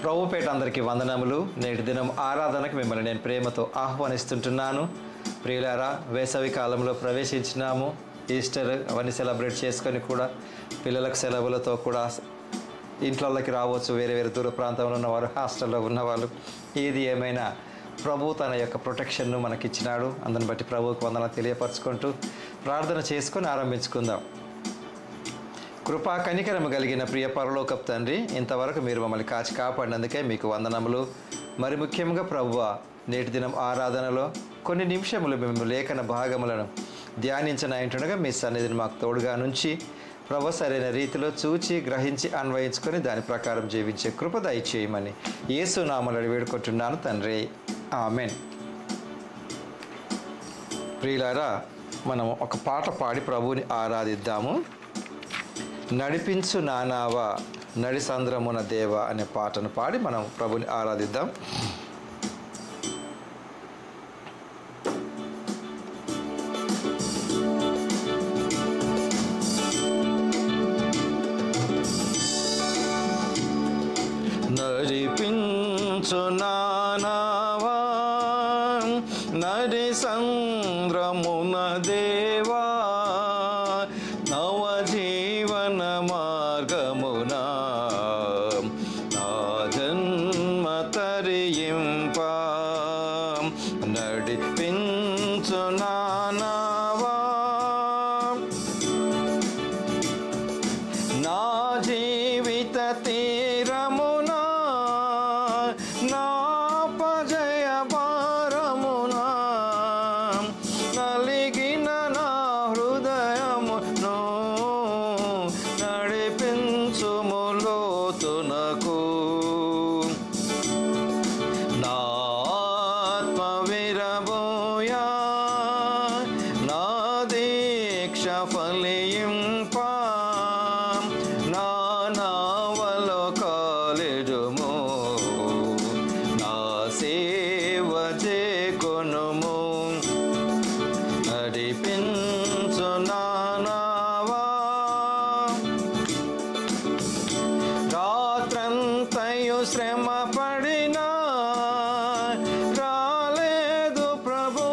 ప్రభుపేట అందరికీ వందనములు. నేటి దినం ఆరాధనకు మిమ్మల్ని నేను ప్రేమతో ఆహ్వానిస్తుంటున్నాను. ప్రియులారా, వేసవి కాలంలో ప్రవేశించినాము. ఈస్టర్ అవన్నీ సెలబ్రేట్ చేసుకొని కూడా పిల్లలకు సెలవులతో కూడా ఇంట్లోకి రావచ్చు. వేరే వేరే దూర ప్రాంతంలో ఉన్నవారు, హాస్టల్లో ఉన్నవాళ్ళు, ఏది ఏమైనా ప్రభు తన యొక్క ప్రొటెక్షన్ను మనకిచ్చినాడు. అందుని బట్టి ప్రభువుకు వందన తెలియపరచుకుంటూ ప్రార్థన చేసుకొని ఆరంభించుకుందాం. కృపా కనికరము కలిగిన ప్రియ పరలోకపు తండ్రి, ఇంతవరకు మీరు మమ్మల్ని కాచి కాపాడినందుకే మీకు వందనములు. మరి ముఖ్యంగా ప్రభువా, నేటి దినం ఆరాధనలో కొన్ని నిమిషములు మేము లేఖన భాగములను ధ్యానించనంటుండగా మీ సన్నిధిని మాకు తోడుగా నుంచి ప్రభు సరైన రీతిలో చూచి గ్రహించి అన్వయించుకొని దాని ప్రకారం జీవించే కృప దయచేయమని యేసు నామములో వేడుకుంటున్నాను తండ్రి, ఆమెన్. ప్రియులారా, మనం ఒక పాట పాడి ప్రభువుని ఆరాధిద్దాము. నడిపించు నానావా నడి సంద్రమున దేవా అనే పాటను పాడి మనం ప్రభుని ఆరాధిద్దాం. నడిపించు నానావా నడి సంద్రమున దేవా నవజీవన మార్గమున నా జన్మ తరింప నడిపించు నానావా నా జీవిత తీరమున నా పజయ భారమున నలిగిన నా హృదయమును నడిపించుము లోతునకు. నా ఆత్మ విరబోయా నా దీక్ష ఫలింప నా నావలో కాలిడుము నా సేవ చేకొనుము. నడిపించు నానావా రాత్రంతయు శ్రమ పడినా రాలేదు ప్రభు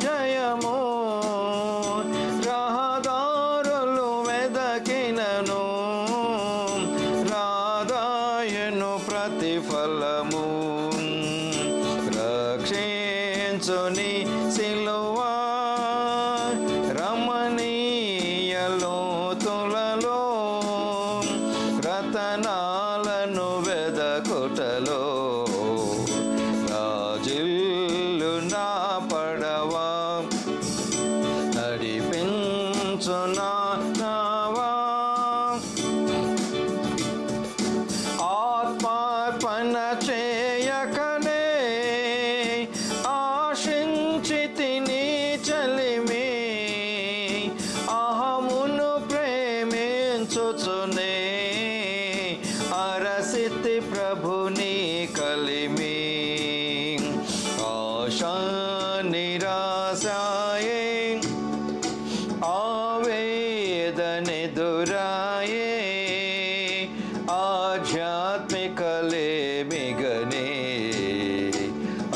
జయము. రహదారులు వెదకినను రాదాయను ప్రతిఫలము. రక్షించుని సిలువా రమణీయ లోతులలో రతనాలను వెదకుటలో రాజిల్లు నా పడవా. నడిపించు నానావా ఆత్మార్పణ చేయకనే ఆశించితిని చలిమి. అహమును ప్రేమించుచునే అరసితి ప్రభుని కలిమి. ఆశా నిరాశాయే ఆవేదనెదురాయే ఆధ్యాత్మికలే మిగనే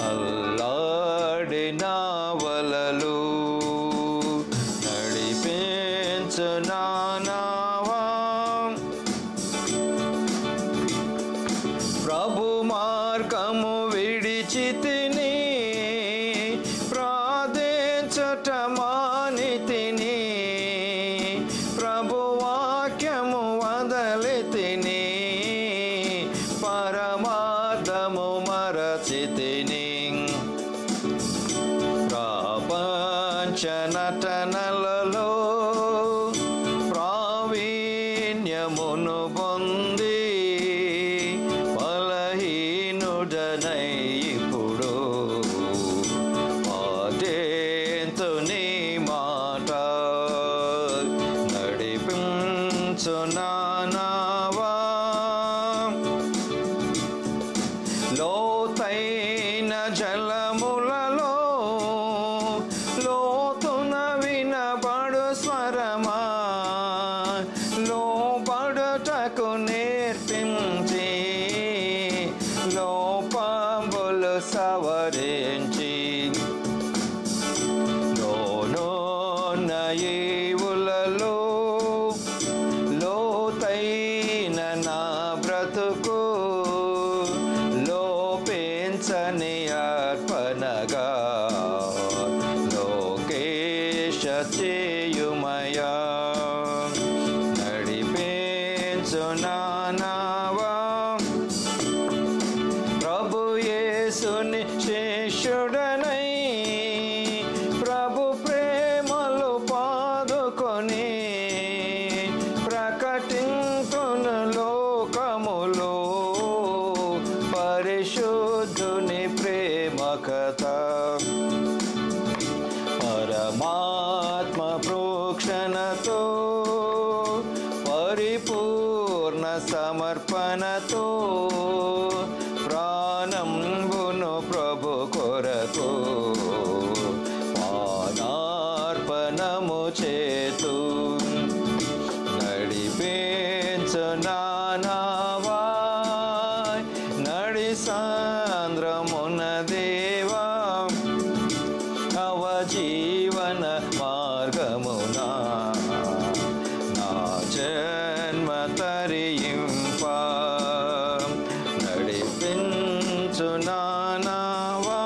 అల్లాడిన వలలు. నడిపించు నానావా ప్రభు మార్గము విడిచితిని ప్రార్థించుట మానితిని. ప్రభు వాక్యము వదలితిని పరమార్థము మరచితిని. ప్రపంచ నటనలలో ప్రావీణ్యమును పొంది బలహీనుడనై ఇప్పుడు ఆరాధనతో ప్రాణంబును ప్రభు కొరకు పానార్పణము చేతు నడిపించు నానావా నడి సాంద్రమున దేవా జీవన మార్గమునా నా జన్మ తరింప నడిపించు నానావా.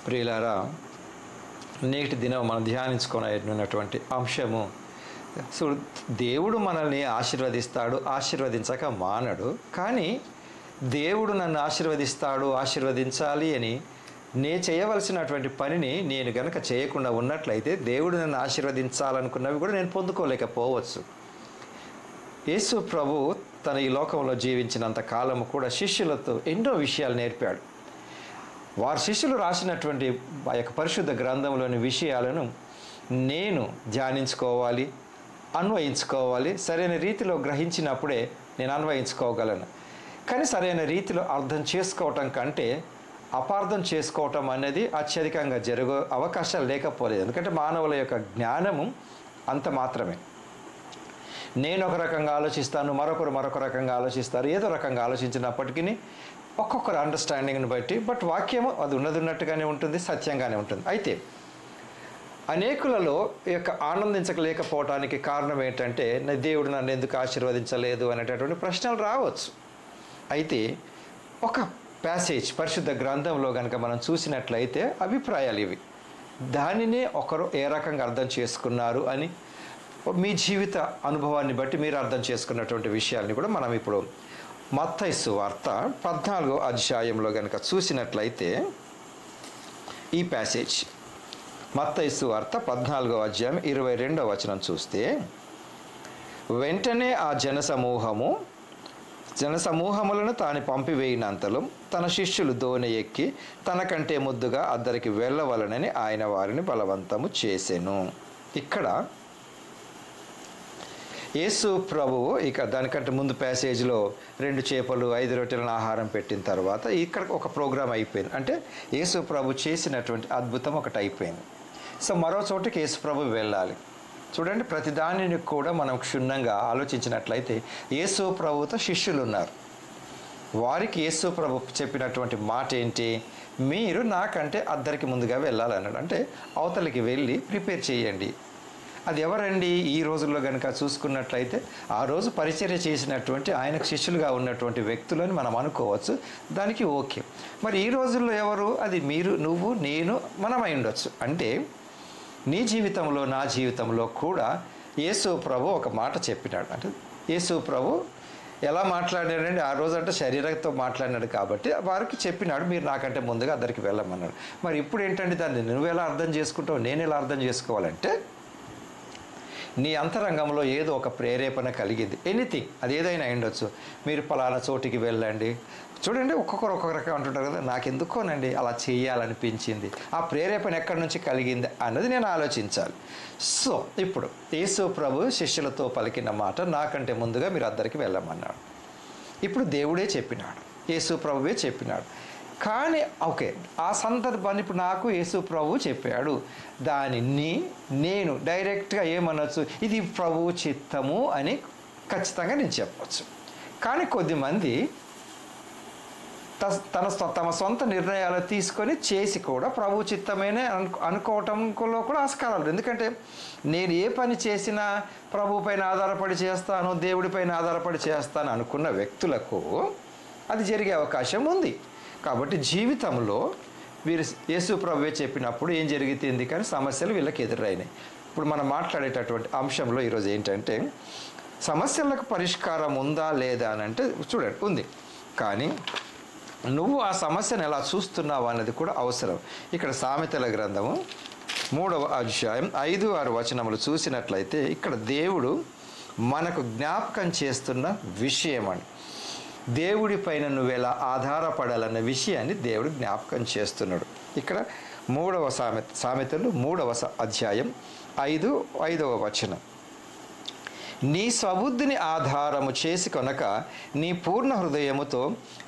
ప్రియులారా, నేటి దినం మనం ధ్యానించుకున్నటువంటి అంశము, దేవుడు మనల్ని ఆశీర్వదిస్తాడు, ఆశీర్వదించక మానడు. కానీ దేవుడు నన్ను ఆశీర్వదించాలి అని నేను చేయవలసినటువంటి పనిని నేను గనక చేయకుండా ఉన్నట్లయితే దేవుడు నన్ను ఆశీర్వదించాలనుకున్నవి కూడా నేను పొందుకోలేకపోవచ్చు. యేసు ప్రభు తన ఈ లోకంలో జీవించినంత కాలము కూడా శిష్యులతో ఎన్నో విషయాలు నేర్పాడు. వారి శిష్యులు రాసినటువంటి ఆ యొక్క పరిశుద్ధ గ్రంథంలోని విషయాలను నేను ధ్యానించుకోవాలి, అన్వయించుకోవాలి. సరైన రీతిలో గ్రహించినప్పుడే నేను అన్వయించుకోగలను. కానీ సరైన రీతిలో అర్థం చేసుకోవటం కంటే అపార్థం చేసుకోవటం అనేది అత్యధికంగా జరిగే అవకాశాలు లేకపోలేదు. ఎందుకంటే మానవుల యొక్క జ్ఞానము అంత మాత్రమే. నేను ఒక రకంగా ఆలోచిస్తాను, మరొకరు మరొక రకంగా ఆలోచిస్తారు. ఏదో రకంగా ఆలోచించినప్పటికీ ఒక్కొక్కరు అండర్స్టాండింగ్ని బట్టి వాక్యము అది ఉన్నట్టుగానే ఉంటుంది, సత్యంగానే ఉంటుంది. అయితే అనేకులలో యొక్క ఆనందించలేకపోవటానికి కారణం ఏంటంటే దేవుడు నన్ను ఎందుకు ఆశీర్వదించలేదు అనేటటువంటి ప్రశ్నలు రావచ్చు. అయితే ఒక ప్యాసేజ్ పరిశుద్ధ గ్రంథంలో కనుక మనం చూసినట్లయితే అభిప్రాయాలు ఇవి. దానినే ఒకరు ఏ రకంగా అర్థం చేసుకున్నారు అని మీ జీవిత అనుభవాన్ని బట్టి మీరు అర్థం చేసుకున్నటువంటి విషయాల్ని కూడా మనం ఇప్పుడు మత్తయి సువార్త 14వ అధ్యాయంలో కనుక చూసినట్లయితే ఈ ప్యాసేజ్ మత్తయి సువార్త 14వ అధ్యాయం 22వ వచనం చూస్తే, వెంటనే ఆ జనసమూహములను తాను పంపివేయినంతలో తన శిష్యులు దోణి ఎక్కి తనకంటే ముద్దుగా అద్దరికి వెళ్ళవలనని ఆయన వారిని బలవంతము చేసెను. ఇక్కడ యేసు ప్రభువు దానికంటే ముందు ప్యాసేజ్లో 2 చేపలు 5 రొట్టెలను ఆహారం పెట్టిన తర్వాత ఇక్కడ ఒక ప్రోగ్రాం అయిపోయింది. అంటే యేసు ప్రభు చేసినటువంటి అద్భుతం ఒకటి అయిపోయింది. సో మరో చోటుకి యేసు ప్రభు వెళ్ళాలి. చూడండి, ప్రతి దానిని కూడా మనం క్షుణ్ణంగా ఆలోచించినట్లయితే యేసు ప్రభుతో శిష్యులు ఉన్నారు. వారికి యేసు ప్రభు చెప్పినటువంటి మాట ఏంటి? మీరు నాకంటే అద్దరికి ముందుగా వెళ్ళాలన్నాడు. అంటే అవతలికి వెళ్ళి ప్రిపేర్ చేయండి. అది ఎవరండి? ఈ రోజుల్లో కనుక చూసుకున్నట్లయితే ఆ రోజు పరిచర్య చేసినటువంటి ఆయనకు శిష్యులుగా ఉన్నటువంటి వ్యక్తులని మనం అనుకోవచ్చు. దానికి ఓకే. మరి ఈ రోజుల్లో ఎవరు? అది మీరు, నువ్వు, నేను, మనమై ఉండొచ్చు. అంటే నీ జీవితంలో నా జీవితంలో కూడా యేసు ప్రభు ఒక మాట చెప్పినాడు. అంటే యేసు ప్రభు ఎలా మాట్లాడాడండి? ఆ రోజు అంటే శరీరంతో మాట్లాడినాడు కాబట్టి వారికి చెప్పినాడు, మీరు నాకంటే ముందుగా అద్దరికి వెళ్ళమన్నాడు. మరి ఇప్పుడు ఏంటంటే దాన్ని నువ్వు ఎలా అర్థం చేసుకుంటావు, నేను ఎలా అర్థం చేసుకోవాలంటే నీ అంతరంగంలో ఏదో ఒక ప్రేరేపణ కలిగింది. ఎనీథింగ్, అది ఏదైనా ఉండొచ్చు. మీరు పలానా చోటికి వెళ్ళండి. చూడండి, ఒక్కొక్కరు ఒక్కొక్క రకం అంటుంటారు కదా, నాకెందుకోనండి అలా చేయాలనిపించింది, ఆ ప్రేరేపణ ఎక్కడి నుంచి కలిగింది అన్నది నేను ఆలోచించాలి. సో ఇప్పుడు యేసు ప్రభు శిష్యులతో పలికిన మాట, నాకంటే ముందుగా మీరు అద్దరికి వెళ్ళమన్నాడు. ఇప్పుడు దేవుడే చెప్పినాడు, యేసు ప్రభువే చెప్పినాడు. కానీ ఓకే, ఆ సందర్భాన్ని ఇప్పుడు నాకు యేసు ప్రభు చెప్పాడు. దానిని నేను డైరెక్ట్గా ఏమనొచ్చు, ఇది ప్రభువు చిత్తము అని ఖచ్చితంగా నేను చెప్పవచ్చు. కానీ కొద్దిమంది తమ సొంత నిర్ణయాలు తీసుకొని చేసి కూడా ప్రభు చిత్తమేనే అనుకోవటంలో కూడా ఆస్కారాలు. ఎందుకంటే నేను ఏ పని చేసినా ప్రభు పైన ఆధారపడి చేస్తాను, దేవుడిపైన ఆధారపడి చేస్తాను అనుకున్న వ్యక్తులకు అది జరిగే అవకాశం ఉంది. కాబట్టి జీవితంలో వీరు యేసు ప్రభువే చెప్పినప్పుడు ఏం జరిగింది కానీ సమస్యలు వీళ్ళకి ఎదురైనాయి. ఇప్పుడు మనం మాట్లాడేటటువంటి అంశంలో ఈరోజు ఏంటంటే, సమస్యలకు పరిష్కారం ఉందా లేదా అని అంటే చూడండి, ఉంది. కానీ నువ్వు ఆ సమస్యను ఎలా చూస్తున్నావు అన్నది కూడా అవసరం. ఇక్కడ సామెతల గ్రంథము 3వ అధ్యాయం 5-6 వచనములు చూసినట్లయితే ఇక్కడ దేవుడు మనకు జ్ఞాపకం చేస్తున్న విషయం అని, దేవుడి పైన నువ్వెలా ఆధారపడాలన్న విషయాన్ని దేవుడు జ్ఞాపకం చేస్తున్నాడు. ఇక్కడ సామెతలు 3వ అధ్యాయం 5వ వచనం. నీ స్వబుద్ధిని ఆధారము చేసి కొనక నీ పూర్ణ హృదయముతో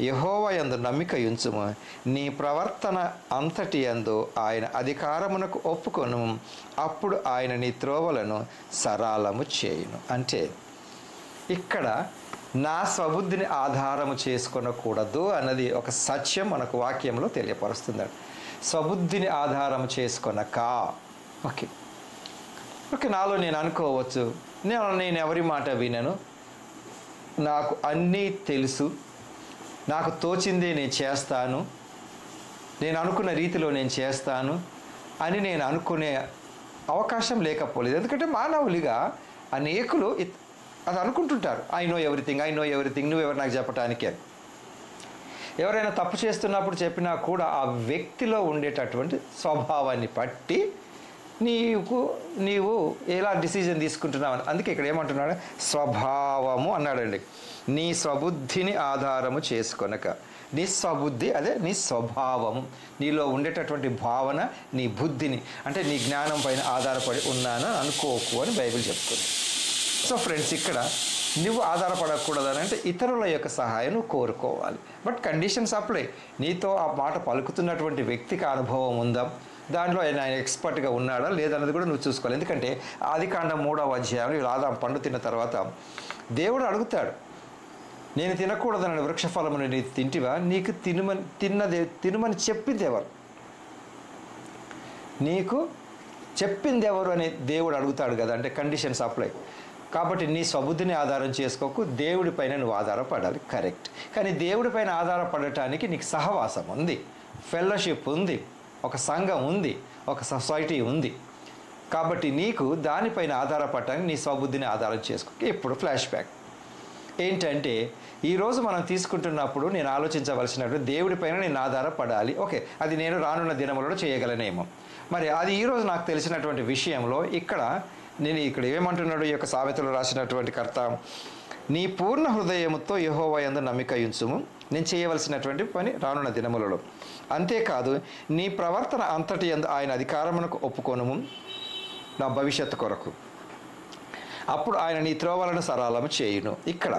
యెహోవా యందు నమ్మిక ఉంచుము. నీ ప్రవర్తన అంతటి యందు ఆయన అధికారమునకు ఒప్పుకొను. అప్పుడు ఆయన నీ త్రోవలను సరళము చేయును. అంటే ఇక్కడ నా స్వబుద్ధిని ఆధారము చేసుకొనకూడదు అన్నది ఒక సత్యం మనకు వాక్యంలో తెలియపరుస్తుంది. స్వబుద్ధిని ఆధారం చేసుకొనక ఓకే నాలో నేను అనుకోవచ్చు, నేను ఎవరి మాట వినను, నాకు అన్నీ తెలుసు, నాకు తోచిందే నేను చేస్తాను, నేను అనుకున్న రీతిలో నేను చేస్తాను అని నేను అనుకునే అవకాశం లేకపోలేదు. ఎందుకంటే మానవులుగా అనేకులు అది అనుకుంటుంటారు. ఐ నో ఎవ్రీథింగ్, నువ్వెవరు నాకు చెప్పటానికి అని. ఎవరైనా తప్పు చేస్తున్నప్పుడు చెప్పినా కూడా ఆ వ్యక్తిలో ఉండేటటువంటి స్వభావాన్ని బట్టి నీవు ఎలా డిసిజన్ తీసుకుంటున్నావు. అందుకే ఇక్కడ ఏమంటున్నాడు, స్వభావము అన్నాడండి. నీ స్వబుద్ధిని ఆధారము చేసుకొనక. నీ స్వబుద్ధి అదే నీ స్వభావము, నీలో ఉండేటటువంటి భావన, నీ బుద్ధిని అంటే నీ జ్ఞానం పైన ఆధారపడి ఉన్నాను అనుకోకు అని బైబిల్ చెప్తుంది. సో ఫ్రెండ్స్, ఇక్కడ నువ్వు ఆధారపడకూడదని అంటే ఇతరుల యొక్క సహాయం నువ్వు కోరుకోవాలి. But conditions apply. నీతో ఆ మాట పలుకుతున్నటువంటి వ్యక్తికి అనుభవం ఉందా, దాంట్లో ఆయన ఎక్స్పర్ట్గా ఉన్నాడా లేదన్నది కూడా నువ్వు చూసుకోవాలి. ఎందుకంటే ఆదికాండం 3వ అధ్యాయంలో ఆదాము పండు తిన్న తర్వాత దేవుడు అడుగుతాడు, నేను తినకూడదన్న వృక్షఫలమును నీ తింటివా, నీకు తినమని చెప్పింది ఎవరు, నీకు చెప్పింది ఎవరు అని దేవుడు అడుగుతాడు కదా. అంటే కండిషన్స్ అప్లై. కాబట్టి నీ స్వబుద్ధిని ఆధారం చేసుకోకు, దేవుడి పైన నువ్వు ఆధారపడాలి, కరెక్ట్. కానీ దేవుడి పైన ఆధారపడటానికి నీకు సహవాసం ఉంది, ఫెలోషిప్ ఉంది, ఒక సంఘం ఉంది, ఒక సొసైటీ ఉంది. కాబట్టి నీకు దానిపైన ఆధారపడటానికి నీ స్వబుద్ధిని ఆధారం చేసుకో. ఇప్పుడు ఫ్లాష్ బ్యాక్ ఏంటంటే, ఈరోజు మనం తీసుకుంటున్నప్పుడు నేను ఆలోచించవలసినటువంటి దేవుడిపైన నేను ఆధారపడాలి. ఓకే, అది నేను రానున్న దినములలో చేయగలనేమో. మరి అది ఈరోజు నాకు తెలిసినటువంటి విషయంలో నేను ఇక్కడ ఏమంటున్నాడు ఈ యొక్క సామెతలో రాసినటువంటి కర్త, నీ పూర్ణ హృదయముతో యెహోవా యందు నమ్మిక ఉంచుము. నేను చేయవలసినటువంటి పని రానున్న దినములలో. అంతేకాదు నీ ప్రవర్తన అంతటి యందు ఆయన అధికారమునకు ఒప్పుకొనుము నా భవిష్యత్తు కొరకు. అప్పుడు ఆయన నీ త్రోవలను సరళము చేయును. ఇక్కడ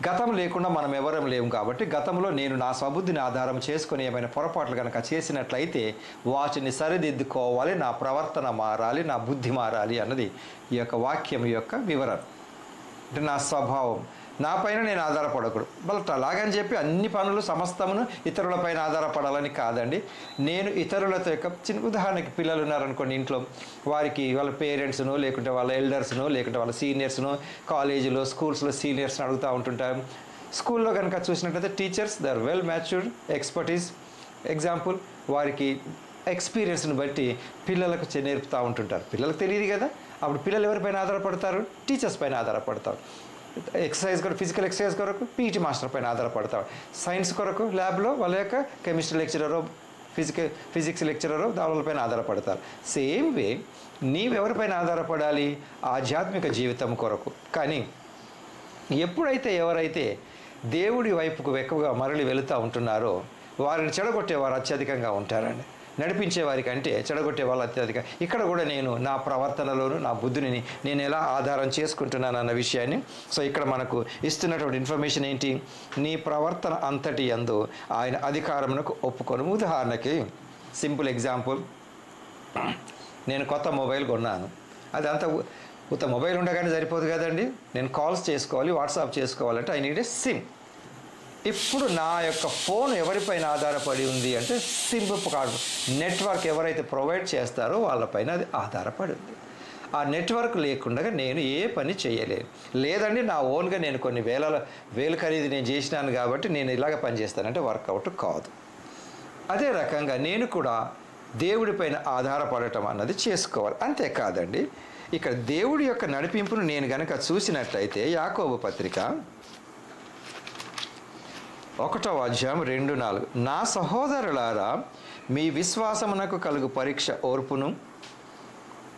గతం లేకుండా మనం ఎవరం లేము కాబట్టి గతంలో నేను నా స్వబుద్ధిని ఆధారం చేసుకుని ఏమైనా పొరపాట్లు కనుక చేసినట్లయితే వాటిని సరిదిద్దుకోవాలి, నా ప్రవర్తన మారాలి, నా బుద్ధి మారాలి అన్నది ఈ యొక్క వాక్యం యొక్క వివరణ. అంటే నా స్వభావం, నా పైన నేను ఆధారపడకూడదు. బట్ అలాగని చెప్పి అన్ని పనులు సమస్తమును ఇతరులపైన ఆధారపడాలని కాదండి. నేను ఇతరులతో చిన్న ఉదాహరణకి పిల్లలు ఉన్నారనుకోండి ఇంట్లో, వారికి వాళ్ళ పేరెంట్స్ను లేకుంటే వాళ్ళ ఎల్డర్స్ను లేకుంటే వాళ్ళ సీనియర్స్ను కాలేజీలో స్కూల్స్లో సీనియర్స్ని అడుగుతూ ఉంటుంటారు. స్కూల్లో కనుక చూసినట్లయితే teachers they are well matured, expertise. Example, వారికి ఎక్స్పీరియన్స్ని బట్టి పిల్లలకు నేర్పుతూ ఉంటుంటారు. పిల్లలకు తెలియదు కదా, అప్పుడు పిల్లలు ఎవరిపైన ఆధారపడతారు, టీచర్స్ పైన ఆధారపడతారు. ఎక్సర్సైజ్ కొరకు, ఫిజికల్ ఎక్సర్సైజ్ కొరకు పీటీ మాస్టర్ పైన ఆధారపడతాడు. సైన్స్ కొరకు ల్యాబ్లో వాళ్ళ యొక్క కెమిస్ట్రీ లెక్చరరో ఫిజిక్స్ లెక్చరరో వాళ్ళపైన ఆధారపడతారు. సేమ్ వే నీవెవరిపైన ఆధారపడాలి, ఆధ్యాత్మిక జీవితం కొరకు. కానీ ఎప్పుడైతే ఎవరైతే దేవుడి వైపుకు ఎక్కువగా మరలి వెళుతూ ఉంటున్నారో వారిని చెడగొట్టేవారు అత్యధికంగా ఉంటారండి. నడిపించే వారికి అంటే చెడగొట్టే వాళ్ళు అత్యధిక. ఇక్కడ కూడా నేను నా ప్రవర్తనలోను నా బుద్ధిని నేను ఎలా ఆధారం చేసుకుంటున్నాను అన్న విషయాన్ని సో ఇక్కడ మనకు ఇస్తున్నటువంటి ఇన్ఫర్మేషన్ ఏంటి, నీ ప్రవర్తన అంతటి యందు ఆయన అధికారమునకు ఒప్పుకొను. ఉదాహరణకి సింపుల్ ఎగ్జాంపుల్, నేను కొత్త మొబైల్ కొన్నాను. అది అంత కొత్త మొబైల్ ఉండగానే సరిపోదు కదండి, నేను కాల్స్ చేసుకోవాలి, వాట్సాప్ చేసుకోవాలంటే ఐ నీడ్ ఏ సిమ్. ఇప్పుడు నా యొక్క ఫోన్ ఎవరిపైన ఆధారపడి ఉంది అంటే సిమ్ కార్డు నెట్వర్క్ ఎవరైతే ప్రొవైడ్ చేస్తారో వాళ్ళపైన అది ఆధారపడి ఉంది. ఆ నెట్వర్క్ లేకుండా నేను ఏ పని చేయలేను. లేదండి నా ఓన్గా నేను కొన్ని వేలు ఖరీదు నేను చేసినాను కాబట్టి నేను ఇలాగ పని చేస్తానంటే వర్కౌట్ కాదు. అదే రకంగా నేను కూడా దేవుడిపైన ఆధారపడటం అన్నది చేసుకోవాలి. అంతేకాదండి, ఇక్కడ దేవుడి యొక్క నడిపింపును నేను కనుక చూసినట్లయితే యాకోబు పత్రిక 1వ అధ్యాయం 2-4, నా సహోదరులారా మీ విశ్వాసమునకు కలుగు పరీక్ష ఓర్పును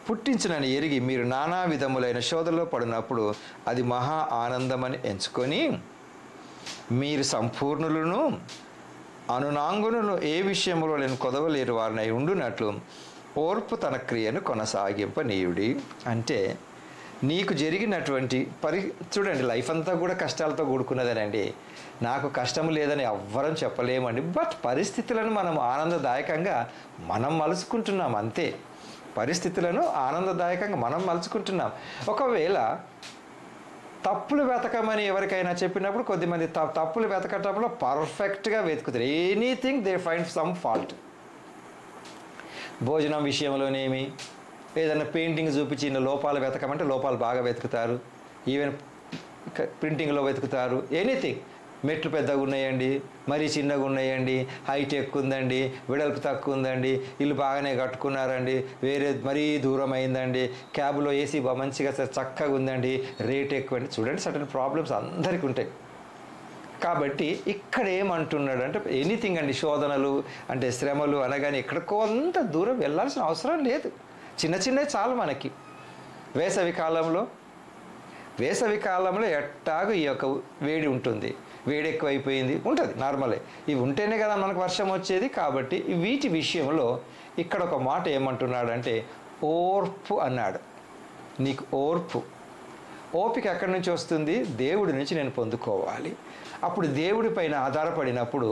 పుట్టించునని ఎరిగి మీరు నానా విధములైన శోధనలో పడినప్పుడు అది మహా ఆనందమని ఎంచుకొని మీరు సంపూర్ణులను అనునాంగులను ఏ విషయంలో నేను కొదవలేరు వారినై ఉండునట్లు ఓర్పు తన క్రియను కొనసాగింపనీయుడి. అంటే నీకు జరిగినటువంటి చూడండి, లైఫ్ అంతా కూడా కష్టాలతో కూడుకున్నదేనండి. నాకు కష్టం లేదని ఎవ్వరం చెప్పలేమండి. బట్ పరిస్థితులను మనం ఆనందదాయకంగా మనం మలుచుకుంటున్నాం అంతే. పరిస్థితులను ఆనందదాయకంగా మనం మలుచుకుంటున్నాం. ఒకవేళ తప్పులు వెతకమని ఎవరికైనా చెప్పినప్పుడు కొద్దిమంది తప్పులు వెతకటంలో పర్ఫెక్ట్గా వెతుకుతారు. Anything they find some fault. భోజనం విషయంలోనేమి, ఏదైనా పెయింటింగ్ చూపించి లోపాలు వెతకమంటే లోపాలు బాగా వెతుకుతారు. ఈవెన్ ప్రింటింగ్లో వెతుకుతారు. ఎనీథింగ్. మెట్లు పెద్దగా ఉన్నాయండి, మరీ చిన్నగా ఉన్నాయండి, హైట్ ఎక్కువ ఉందండి, వెడల్పు తక్కువ ఉందండి, ఇల్లు బాగానే కట్టుకున్నారండి, వేరే మరీ దూరం అయిందండి, క్యాబ్లో ఏసీ మంచిగా చక్కగా ఉందండి, రేట్ ఎక్కువ అండి. చూడండి, సర్టన్ ప్రాబ్లమ్స్ అందరికీ ఉంటాయి. కాబట్టి ఇక్కడ ఏమంటున్నాడు అంటే ఎనీథింగ్ అండి, శోధనలు అంటే శ్రమలు అనగానే ఇక్కడ కొంత దూరం వెళ్ళాల్సిన అవసరం లేదు. చిన్న చిన్నవి చాలు మనకి. వేసవి కాలంలో ఎట్టాగు ఈ యొక్క వేడి ఉంటుంది, వేడి ఎక్కువైపోయింది ఉంటుంది, నార్మలే. ఇవి ఉంటేనే కదా మనకు వర్షం వచ్చేది. కాబట్టి వీటి విషయంలో ఇక్కడ ఒక మాట ఏమంటున్నాడంటే ఓర్పు అన్నాడు. నీకు ఓపిక ఎక్కడి నుంచి వస్తుంది? దేవుడి నుంచి నేను పొందుకోవాలి. అప్పుడు దేవుడి పైన ఆధారపడినప్పుడు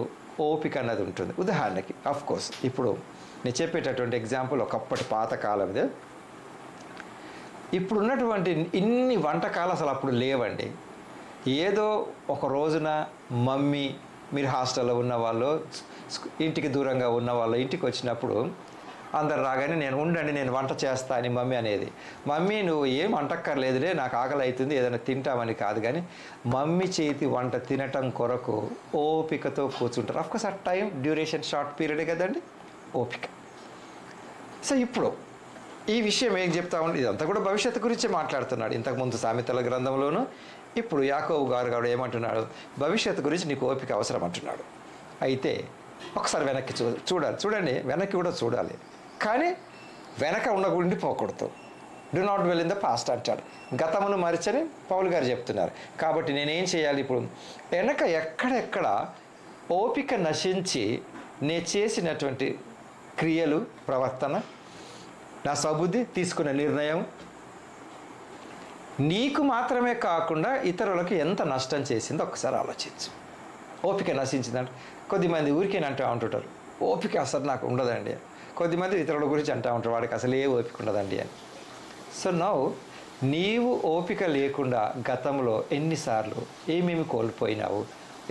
ఓపిక అన్నది ఉంటుంది. ఉదాహరణకి కోర్స్ ఇప్పుడు నేను చెప్పేటటువంటి ఎగ్జాంపుల్ ఒకప్పటి పాతకాలందే. ఇప్పుడున్నటువంటి ఇన్ని వంటకాలు అసలు అప్పుడు లేవండి. ఏదో ఒక రోజున మమ్మీ, మీరు హాస్టల్లో ఉన్నవాళ్ళు, ఇంటికి దూరంగా ఉన్నవాళ్ళు ఇంటికి వచ్చినప్పుడు అందరు రాగానే నేను వంట చేస్తా అని మమ్మీ అనేది. మమ్మీ నువ్వు ఏం వంటక్కర్లేదులే, నాకు ఆకలి అవుతుంది, ఏదైనా తింటామని కాదు. కానీ మమ్మీ చేతి వంట తినటం కొరకు ఓపికతో కూర్చుంటారు. అఫ్కోర్స్ ఆ టైం డ్యూరేషన్ షార్ట్ పీరియడే కదండి ఓపిక. సో ఇప్పుడు ఈ విషయం ఏం చెప్తా ఉండి ఇదంతా కూడా భవిష్యత్తు గురించే మాట్లాడుతున్నాడు. ఇంతకుముందు సామెతల గ్రంథంలోనూ ఇప్పుడు యాకోబు గారు ఏమంటున్నాడు? భవిష్యత్తు గురించి నీకు ఓపిక అవసరం అంటున్నాడు. అయితే ఒకసారి వెనక్కి చూడండి, వెనక్కి కూడా చూడాలి. కానీ వెనక ఉండకుండా పోకూడదు. Do not well in the past అంటాడు. గతమును మరిచని పౌలు గారు చెప్తున్నారు. కాబట్టి నేనేం చేయాలి? ఇప్పుడు వెనక ఎక్కడెక్కడ ఓపిక నశించి నేను చేసినటువంటి క్రియలు, ప్రవర్తన, నా సబుద్ధి, తీసుకున్న నిర్ణయం నీకు మాత్రమే కాకుండా ఇతరులకు ఎంత నష్టం చేసిందో ఒకసారి ఆలోచించు. ఓపిక నశించిందంటే కొద్దిమంది ఊరికేనే అంటూ ఉంటుంటారు, ఓపిక అసలు నాకు ఉండదండి. కొద్దిమంది ఇతరుల గురించి అంటూ ఉంటారు, వాడికి అసలు ఏ ఓపిక ఉండదండి అని. సో నౌ నీవు ఓపిక లేకుండా గతంలో ఎన్నిసార్లు ఏమేమి కోల్పోయినావు,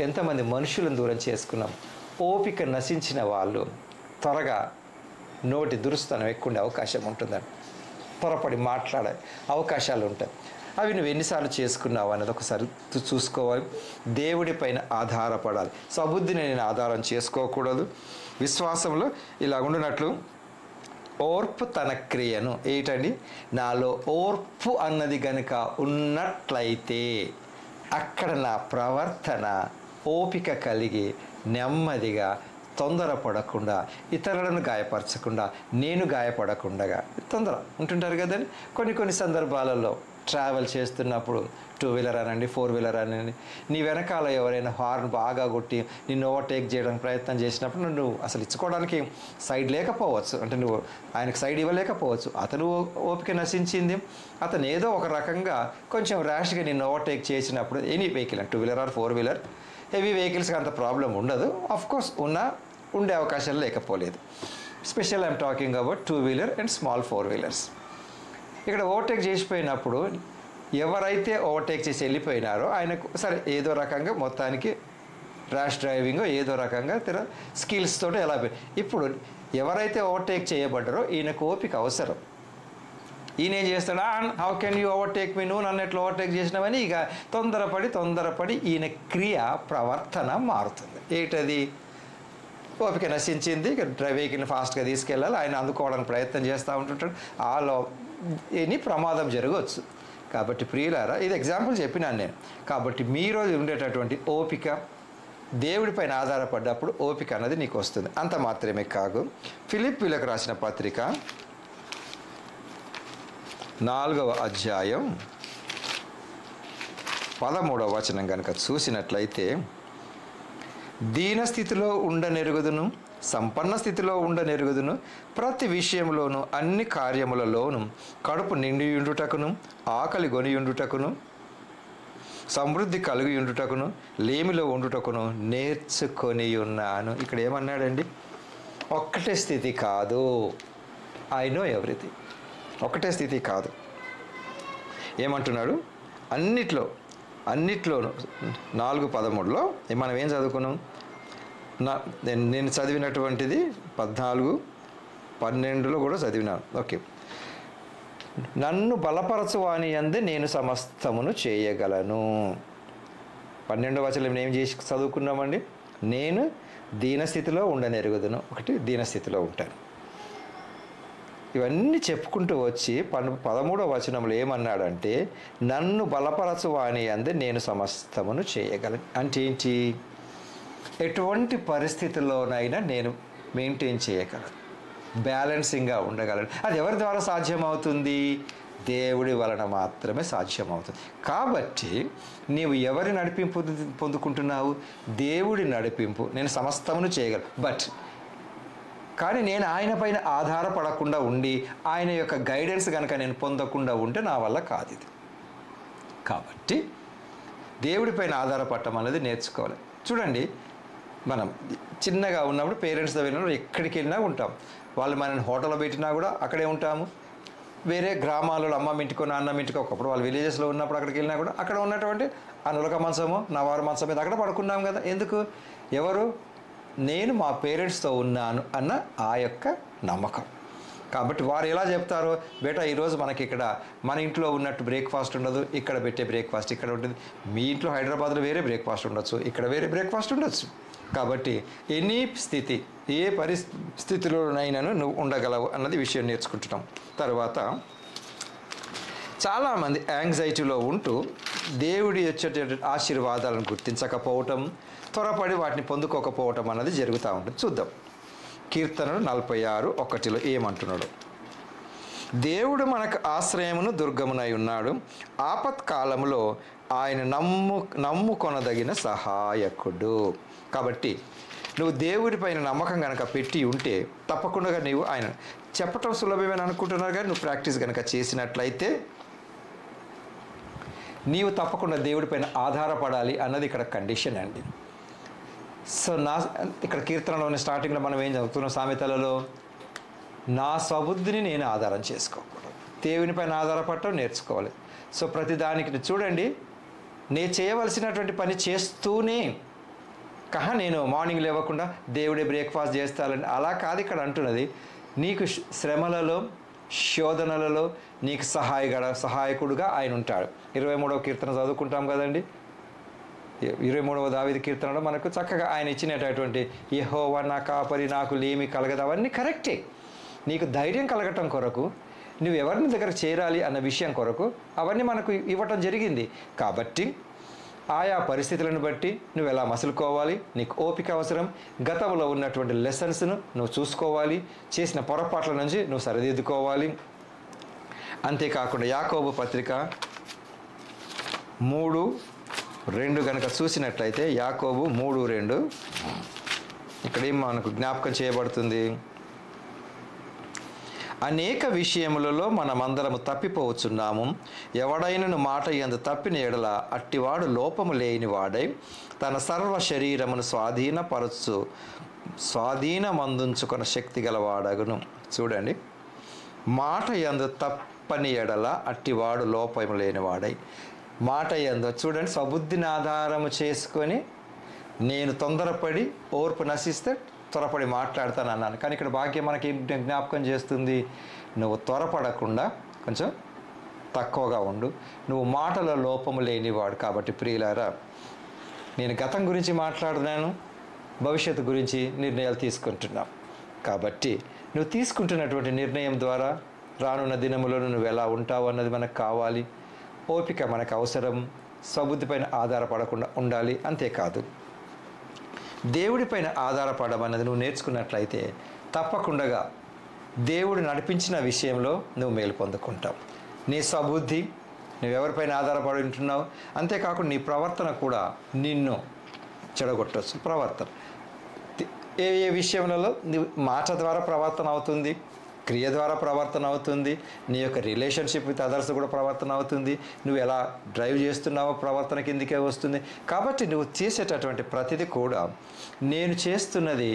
ఎంతమంది మనుషులను దూరం చేసుకున్నాం. ఓపిక నశించిన వాళ్ళు త్వరగా నోటి దురుస్తనం ఎక్కువ అవకాశం ఉంటుందండి. త్వరపడి మాట్లాడే అవకాశాలు ఉంటాయి. అవి నువ్వు ఎన్నిసార్లు చేసుకున్నావు అనేది ఒకసారి చూసుకోవాలి. దేవుడి పైన ఆధారపడాలి. సబుద్ధిని నేను ఆధారం చేసుకోకూడదు. విశ్వాసంలో ఇలా ఉండినట్లు ఓర్పు తన క్రియను ఏంటండి, నాలో ఓర్పు అన్నది కనుక ఉన్నట్లయితే అక్కడ నా ప్రవర్తన ఓపిక కలిగి నెమ్మదిగా, తొందరపడకుండా, ఇతరులను గాయపరచకుండా, నేను గాయపడకుండా తొందర ఉంటుంటారు కదండి. కొన్ని సందర్భాలలో ట్రావెల్ చేస్తున్నప్పుడు 2 వీలర్ అనండి, 4 వీలర్ అనండి, నీ వెనకాల ఎవరైనా హార్న్ బాగా కొట్టి నిన్ను ఓవర్టేక్ చేయడానికి ప్రయత్నం చేసినప్పుడు నువ్వు అసలు ఇచ్చుకోవడానికి సైడ్ లేకపోవచ్చు, అంటే నువ్వు ఆయనకు సైడ్ ఇవ్వలేకపోవచ్చు. అతను ఓపిక నశించింది. అతను ఏదో ఒక రకంగా కొంచెం ర్యాష్గా నిన్ను ఓవర్టేక్ చేసినప్పుడు any vehicle, 2 wheeler or 4 wheeler, heavy వెహికల్స్కి అంత ప్రాబ్లం ఉండదు. ఆఫ్కోర్స్ ఉండే అవకాశాలు లేకపోలేదు. Special I'm talking about 2 wheeler and small 4 wheelers. ఇక్కడ ఓవర్టేక్ చేసిపోయినప్పుడు ఎవరైతే ఓవర్టేక్ చేసి వెళ్ళిపోయినారో ఆయనకు సరే ఏదో రకంగా మొత్తానికి ర్యాష్ డ్రైవింగ్ ఏదో రకంగా స్కిల్స్ తోటి ఎలా ఇప్పుడు ఎవరైతే ఓవర్టేక్ చేయబడ్డారో ఈయనకు ఓపిక అవసరం. ఈయన ఏం చేస్తాడు, హౌ కెన్ యూ ఓవర్టేక్ మీ, నువ్వు నన్ను ఎట్లా ఓవర్టేక్ చేసినావని ఇక తొందరపడి ఈయన క్రియ, ప్రవర్తన మారుతుంది. ఏంటది? ఓపిక నశించింది. ఇక వెహికల్ని ఫాస్ట్గా తీసుకెళ్ళాలి, ఆయన అందుకోవడానికి ప్రయత్నం చేస్తూ ఉంటుంటాడు. ఎన్ని ప్రమాదం జరగవచ్చు. కాబట్టి ప్రియులారా, ఇది ఎగ్జాంపుల్ చెప్పినాను నేను. కాబట్టి మీరు ఉండేటటువంటి ఓపిక దేవుడి పైన ఆధారపడ్డప్పుడు ఓపిక అన్నది నీకు వస్తుంది. అంత మాత్రమే కాదు, ఫిలిప్పీలకు రాసిన పత్రిక 4వ అధ్యాయం 13వ వచనం కనుక చూసినట్లయితే దీనస్థితిలో ఉండనెరుగుదును, సంపన్న స్థితిలో ఉండనెరుగుదును, ప్రతి విషయంలోనూ అన్ని కార్యములలోనూ కడుపు నిండియుండుటకును, ఆకలి గొనియుండుటకును, సమృద్ధి కలిగియుండుటకును, లేమిలో ఉండుటకును నేర్చుకొని ఉన్నాను. ఇక్కడ ఏమన్నాడండి? ఒక్కటే స్థితి కాదు. I know everything. ఒకటే స్థితి కాదు. ఏమంటున్నాడు? అన్నిట్లోనూ 4:13లో మనం ఏం చదువుకున్నాం? నేను చదివినటువంటిది 14:12లో కూడా చదివినాను. ఓకే. నన్ను బలపరచువాని యందు నేను సమస్తమును చేయగలను. 12వ వచనం ఏం చేసి చదువుకున్నామండి? నేను దీనస్థితిలో ఉండనెరుగుదును. ఒకటి, దీనస్థితిలో ఉంటాను. ఇవన్నీ చెప్పుకుంటూ వచ్చి 13వ వచనంలో ఏమన్నాడంటే, నన్ను బలపరచువాని యందు నేను సమస్తమును చేయగలను. అంటే ఏంటి? ఎటువంటి పరిస్థితుల్లోనైనా నేను మెయింటైన్ చేయగలను, బ్యాలెన్సింగ్గా ఉండగలను. అది ఎవరి ద్వారా సాధ్యమవుతుంది? దేవుడి వలన మాత్రమే సాధ్యమవుతుంది. కాబట్టి నీవు ఎవరి నడిపింపు పొందుకుంటున్నావు? దేవుడి నడిపింపు. నేను సమస్తమును చేయగలను, కానీ నేను ఆయన పైన ఆధారపడకుండా ఉండి ఆయన యొక్క గైడెన్స్ కనుక నేను పొందకుండా ఉంటే నా వల్ల కాదు ఇది. కాబట్టి దేవుడి పైన ఆధారపడటం అనేది నేర్చుకోవాలి. చూడండి, మనం చిన్నగా ఉన్నప్పుడు పేరెంట్స్తో వెళ్ళినప్పుడు ఎక్కడికి వెళ్ళినా ఉంటాం. వాళ్ళు మనల్ని హోటల్లో పెట్టినా కూడా అక్కడే ఉంటాము. వేరే గ్రామాలలో అమ్మ ఇంటికో నాన్న ఇంటికో, ఒకప్పుడు వాళ్ళు విలేజెస్లో ఉన్నప్పుడు అక్కడికి వెళ్ళినా కూడా అక్కడ ఉన్నటువంటి ఆ నులక మంచమో నవారు మంచం మీద అక్కడ పడుకున్నాం కదా. ఎందుకు? ఎవరు? నేను మా పేరెంట్స్తో ఉన్నాను అన్న ఆ యొక్క నమ్మకం. కాబట్టి వారు ఎలా చెప్తారో, బేటా ఈరోజు మనకి ఇక్కడ మన ఇంట్లో ఉన్నట్టు బ్రేక్ఫాస్ట్ ఉండదు, ఇక్కడ పెట్టే బ్రేక్ఫాస్ట్ ఇక్కడ ఉంటుంది. మీ ఇంట్లో హైదరాబాద్లో వేరే బ్రేక్ఫాస్ట్ ఉండొచ్చు, ఇక్కడ వేరే బ్రేక్ఫాస్ట్ ఉండొచ్చు. కాబట్టి ఎనీ స్థితి, ఏ పరిస్థితిలోనైనాను నువ్వు ఉండగలవు అన్నది విషయం నేర్చుకుంటున్నాం. తర్వాత చాలామంది యాంగ్జైటీలో ఉంటూ దేవుడి వచ్చేటటువంటి ఆశీర్వాదాలను గుర్తించకపోవటం, త్వరపడి వాటిని పొందుకోకపోవటం అన్నది జరుగుతూ ఉంటుంది. చూద్దాం. కీర్తనలు 46:1 ఏమంటున్నాడు? దేవుడు మనకు ఆశ్రయమును దుర్గమునై ఉన్నాడు, ఆపత్కాలములో ఆయన నమ్ముకొనదగిన సహాయకుడు. కాబట్టి నువ్వు దేవుడి పైన నమ్మకం కనుక పెట్టి ఉంటే తప్పకుండా నీవు ఆయన చెప్పటం సులభమని అనుకుంటున్నారు, కానీ నువ్వు ప్రాక్టీస్ కనుక చేసినట్లయితే నీవు తప్పకుండా దేవుడి పైన ఆధారపడాలి అన్నది ఇక్కడ కండిషన్ అండి. సో ఇక్కడ కీర్తనలోని స్టార్టింగ్లో మనం ఏం చదువుతున్నాం? సామెతలలో నా స్వబుద్ధిని నేను ఆధారం చేసుకోకూడదు, దేవుని పైన ఆధారపడటం నేర్చుకోవాలి. సో ప్రతిదానికి చూడండి, నేను చేయవలసినటువంటి పని చేస్తూనే నేను మార్నింగ్ లేవకుండా దేవుడే బ్రేక్ఫాస్ట్ చేస్తానని అలా కాదు ఇక్కడ అంటున్నది. నీకు శ్రమలలో శోధనలలో నీకు సహాయకుడుగా ఆయన ఉంటాడు. 23వ కీర్తన చదువుకుంటాం కదండి. 23వ దావీదు కీర్తనలో మనకు చక్కగా ఆయన ఇచ్చినటువంటి యెహోవా నా కాపరి, నాకు లేమి కలగదు, అవన్నీ కరెక్టే. నీకు ధైర్యం కలగటం కొరకు, నువ్వు ఎవరిని దగ్గర చేరాలి అన్న విషయం కొరకు అవన్నీ మనకు ఇవ్వటం జరిగింది. కాబట్టి ఆయా పరిస్థితులను బట్టి నువ్వు ఎలా మసులుకోవాలి, నీకు ఓపిక అవసరం. గతంలో ఉన్నటువంటి లెసన్స్ను నువ్వు చూసుకోవాలి, చేసిన పొరపాట్ల నుంచి నువ్వు సరిదిద్దుకోవాలి. అంతేకాకుండా యాకోబు పత్రిక 3:2 కనుక చూసినట్లయితే, యాకోబు 3:2 ఇక్కడేం మనకు జ్ఞాపకం చేయబడుతుంది? అనేక విషయములలో మనమందరము తప్పిపోవచ్చున్నాము, ఎవడైనను మాట యందు తప్పిన ఎడల అట్టివాడు లోపము లేని వాడై తన సర్వ శరీరమును స్వాధీనమందుంచుకున్న శక్తి గలవాడగును. చూడండి, మాట యందు తప్పని ఎడల అట్టివాడు లోపము లేనివాడై, మాట యందు చూడండి, స్వబుద్ధిని ఆధారము చేసుకొని నేను తొందరపడి ఓర్పు నశిస్తే త్వరపడి మాట్లాడతాను అన్నాను. కానీ ఇక్కడ వాక్యం మనకి జ్ఞాపకం చేస్తుంది, నువ్వు త్వరపడకుండా కొంచెం తక్కువగా ఉండు, నువ్వు మాటల లోపము లేనివాడు. కాబట్టి ప్రియులారా, నేను గతం గురించి మాట్లాడుతున్నాను, భవిష్యత్తు గురించి నిర్ణయాలు తీసుకుంటున్నాం. కాబట్టి నువ్వు తీసుకుంటున్నటువంటి నిర్ణయం ద్వారా రానున్న దినములను నువ్వు ఎలా ఉంటావు అన్నది మనకు కావాలి. ఓపిక మనకు అవసరం, స్వబుద్ధి పైన ఆధారపడకుండా ఉండాలి. అంతేకాదు, దేవుడి పైన ఆధారపడడం అన్నది నువ్వు నేర్చుకున్నట్లయితే తప్పకుండా దేవుడు నడిపించిన విషయంలో నువ్వు మేలు పొందుకుంటావు. నీ స్వబుద్ధి, నువ్వెవరిపైన ఆధారపడి ఉంటున్నావు, అంతేకాకుండా నీ ప్రవర్తన కూడా నిన్ను చెడగొట్టవచ్చు. ప్రవర్తన ఏ ఏ విషయంలో నువ్వు మాట ద్వారా ప్రవర్తన అవుతుంది, క్రియ ద్వారా ప్రవర్తన అవుతుంది, నీ యొక్క రిలేషన్షిప్ విత్ అదర్స్ కూడా ప్రవర్తన అవుతుంది, నువ్వు ఎలా డ్రైవ్ చేస్తున్నావో ప్రవర్తన కిందికే వస్తుంది. కాబట్టి నువ్వు చేసేటటువంటి ప్రతిదీ కూడా నేను చేస్తున్నది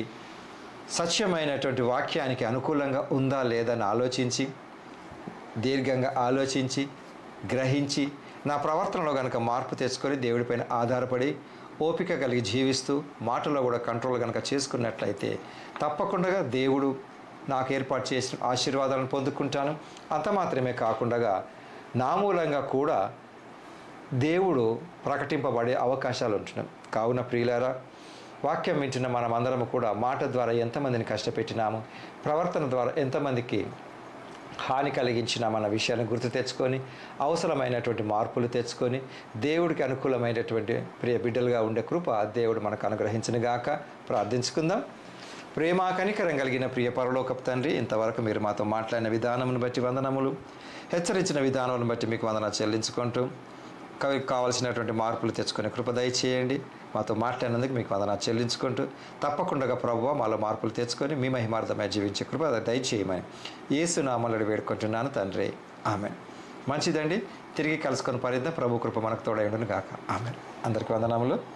సత్యమైనటువంటి వాక్యానికి అనుకూలంగా ఉందా లేదని ఆలోచించి, దీర్ఘంగా ఆలోచించి, గ్రహించి, నా ప్రవర్తనలో కనుక మార్పు తెచ్చుకొని దేవుడిపైన ఆధారపడి ఓపిక కలిగి జీవిస్తూ మాటలో కూడా కంట్రోల్ కనుక చేసుకున్నట్లయితే తప్పకుండా దేవుడు నాకు ఏర్పాటు చేసిన ఆశీర్వాదాలను పొందుకుంటాను. అంత మాత్రమే కాకుండా నా మూలంగా కూడా దేవుడు ప్రకటింపబడే అవకాశాలు ఉంటున్నాయి. కావున ప్రియులారా, వాక్యం వింటున్న మనం అందరం కూడా మాట ద్వారా ఎంతమందిని కష్టపెట్టినాము, ప్రవర్తన ద్వారా ఎంతమందికి హాని కలిగించినామన్న విషయాన్ని గుర్తు తెచ్చుకొని అవసరమైనటువంటి మార్పులు తెచ్చుకొని దేవుడికి అనుకూలమైనటువంటి ప్రియ బిడ్డలుగా ఉండే కృప దేవుడు మనకు అనుగ్రహించునుగాక. ప్రార్థించుకుందాం. ప్రేమ కనికరం కలిగిన ప్రియ పరలోకపు తండ్రి, ఇంతవరకు మీరు మాతో మాట్లాడిన విధానమును బట్టి వందనములు, హెచ్చరించిన విధానములను బట్టి మీకు వందనాలు చెల్లించుకుంటూ కావాల్సినటువంటి మార్పులు తెచ్చుకునే కృప దయచేయండి. మాతో మాట్లాడినందుకు మీకు వందనాలు చెల్లించుకుంటూ తప్పకుండా ప్రభువా మాలో మార్పులు తెచ్చుకొని మీ మహిమార్థమై జీవించే కృప దయచేయమని యేసు నామములో వేడుకుంటున్నాను తండ్రి. ఆమేన్. మంచిదండి. తిరిగి కలుసుకొని పరిద్దాం. ప్రభు కృప మనకు తోడై ఉండును గాక. ఆమేన్. అందరికీ వందనములు.